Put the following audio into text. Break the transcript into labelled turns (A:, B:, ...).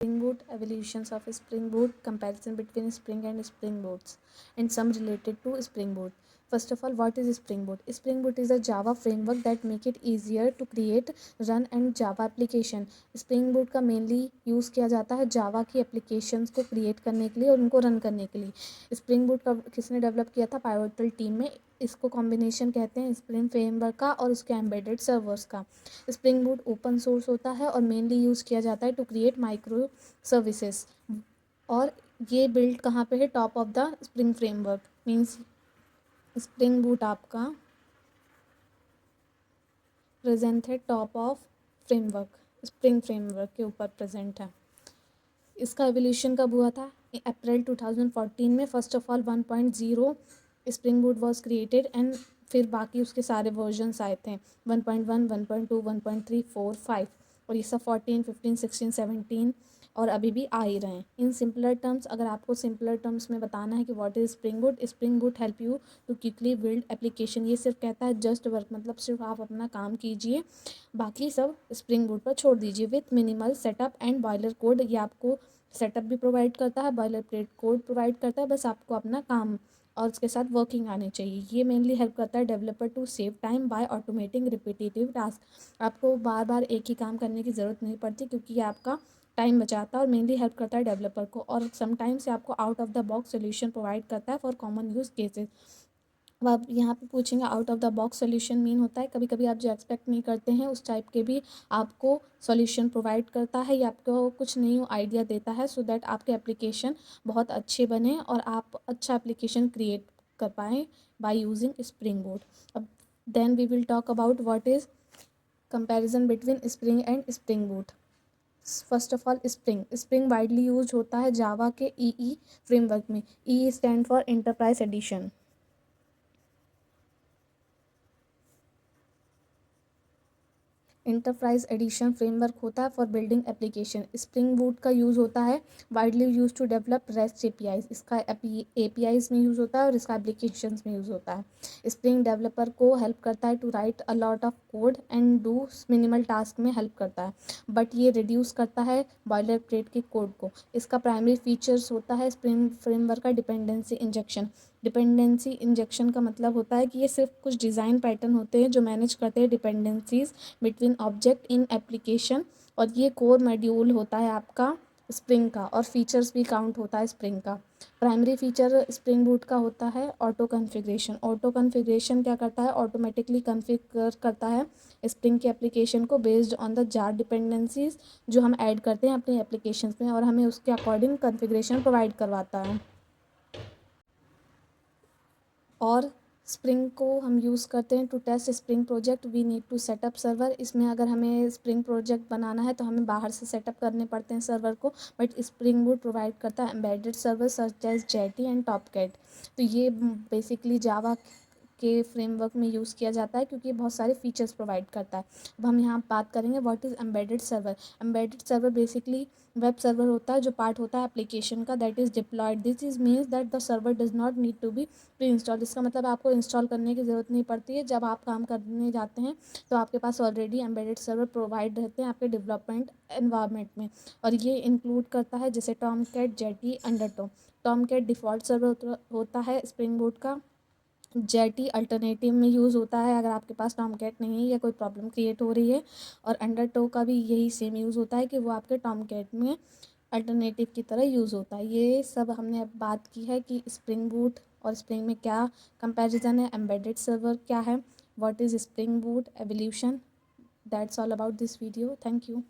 A: Spring Boot, evolutions of Spring Boot, comparison between Spring and Spring Boots, and some related to Spring Boot. First of all, what is Spring Boot? Spring Boot is a Java framework that make it easier to create, run and Java application. Spring Boot का mainly use किया जाता है Java की applications को create करने के लिए और उनको रन करने के लिए. Spring Boot का किसने डेवलप किया था? Pivotal टीम में. इसको कॉम्बिनेशन कहते हैं स्प्रिंग फ्रेमवर्क का और उसके एम्बेडेड सर्वर्स का. स्प्रिंग बूट ओपन सोर्स होता है और मेनली यूज़ किया जाता है टू क्रिएट माइक्रो सर्विसेज. और ये बिल्ड कहाँ पे है? Top of the spring framework. Means spring boot आपका प्रेजेंट है top of framework, spring framework के ऊपर प्रेजेंट है. इसका एवोल्यूशन कब हुआ था? अप्रैल 2014 में. First of all 1.0 spring boot was created and फिर बाकी उसके सारे वर्जन्स आए थे 1.1, 1.2, 1.3, 4, 5 और ये सब 14, 15, 16, 17 और अभी भी आ ही रहे हैं. इन सिंपलर टर्म्स, अगर आपको सिंपलर टर्म्स में बताना है कि what is Spring Boot help you to quickly build application. ये सिर्फ कहता है जस्ट वर्क, मतलब सिर्फ आप अपना काम कीजिए, बाकी सब स्प्रिंग बूट पर छोड़ दीजिए with minimal setup and boiler code. ये आपको सेटअप भी प्रोवाइड करता है, बॉयलर प्लेट कोड प्रोवाइड करता है, बस आपको अपना काम और उसके साथ वर्किंग आनी चाहिए. ये मेनली हेल्प करता है developer to save time by automating repetitive task. आपको बार बार एक ही काम करने की ज़रूरत नहीं पड़ती क्योंकि ये आपका टाइम बचाता है और मेनली हेल्प करता है डेवलपर को. और समटाइम्स से आपको out of the box solution provide करता है फॉर कॉमन यूज़ केसेस. अब आप यहाँ पे पूछेंगे out of the box solution mean होता है कभी कभी आप जो एक्सपेक्ट नहीं करते हैं उस टाइप के भी आपको सॉल्यूशन प्रोवाइड करता है या आपको कुछ न्यू आइडिया देता है सो दैट आपके एप्लीकेशन बहुत अच्छे बने और आप अच्छा एप्लीकेशन क्रिएट कर पाएँ बाय यूजिंग स्प्रिंग बूट. अब then we will talk about what is comparison between Spring and Spring Boot. First of all Spring widely use होता है जावा के ई फ्रेमवर्क में. E stand for enterprise edition. Enterprise edition framework होता है for building application. Spring boot का use होता है widely use to develop rest APIs. इसका एपीआईज में यूज़ होता है और इसका एप्लीकेशंस में यूज़ होता है. स्प्रिंग डेवलपर को हेल्प करता है to write a lot of code and do minimal task में हेल्प करता है बट ये रिड्यूस करता है बॉयलर प्लेट के कोड को. इसका प्राइमरी फीचर्स होता है स्प्रिंग फ्रेमवर्क का डिपेंडेंसी इंजेक्शन. डिपेंडेंसी इंजेक्शन का मतलब होता है कि ये सिर्फ कुछ डिज़ाइन पैटर्न होते हैं जो मैनेज करते हैं dependencies between object in application. और ये कोर मॉड्यूल होता है आपका स्प्रिंग का और फीचर्स भी काउंट होता है स्प्रिंग का. प्राइमरी फीचर स्प्रिंग बूट का होता है ऑटो कन्फिग्रेशन. ऑटो कन्फिग्रेशन क्या करता है? ऑटोमेटिकली कन्फिगर करता है स्प्रिंग की एप्लीकेशन को based on the jar dependencies जो हम ऐड करते हैं अपनी एप्लीकेशन में और हमें उसके अकॉर्डिंग कन्फिग्रेशन प्रोवाइड करवाता है. और स्प्रिंग को हम यूज़ करते हैं to test Spring project. We need to setup server. इसमें अगर हमें स्प्रिंग प्रोजेक्ट बनाना है तो हमें बाहर से सेटअप करने पड़ते हैं सर्वर को बट स्प्रिंग बूट प्रोवाइड करता है embedded server such as Jetty and Tomcat. तो ये बेसिकली जावा के फ्रेमवर्क में यूज़ किया जाता है क्योंकि ये बहुत सारे फीचर्स प्रोवाइड करता है. अब हम यहाँ बात करेंगे what is embedded server. Embedded server basically web server होता है जो पार्ट होता है एप्लीकेशन का that is deployed. This is means that the server does not need to be pre install. इसका मतलब आपको इंस्टॉल करने की ज़रूरत नहीं पड़ती है. जब आप काम करने जाते हैं तो आपके पास ऑलरेडी एम्बेडेड सर्वर प्रोवाइड रहते हैं आपके डेवलपमेंट एनवायरनमेंट में. और ये इंक्लूड करता है जैसे Tomcat, Jetty, Undertow. Tomcat default server होता है स्प्रिंग बूट का. जेटी अल्टरनेटिव में यूज़ होता है अगर आपके पास टॉमकैट नहीं है या कोई प्रॉब्लम क्रिएट हो रही है. और अंडरटो का भी यही सेम यूज़ होता है कि वो आपके टॉमकैट में अल्टरनेटिव की तरह यूज़ होता है. ये सब हमने अब बात की है कि स्प्रिंग बूट और स्प्रिंग में क्या कंपैरिजन है, एम्बेडेड सर्वर क्या है, what is spring boot evolution. That's all about this video. Thank you.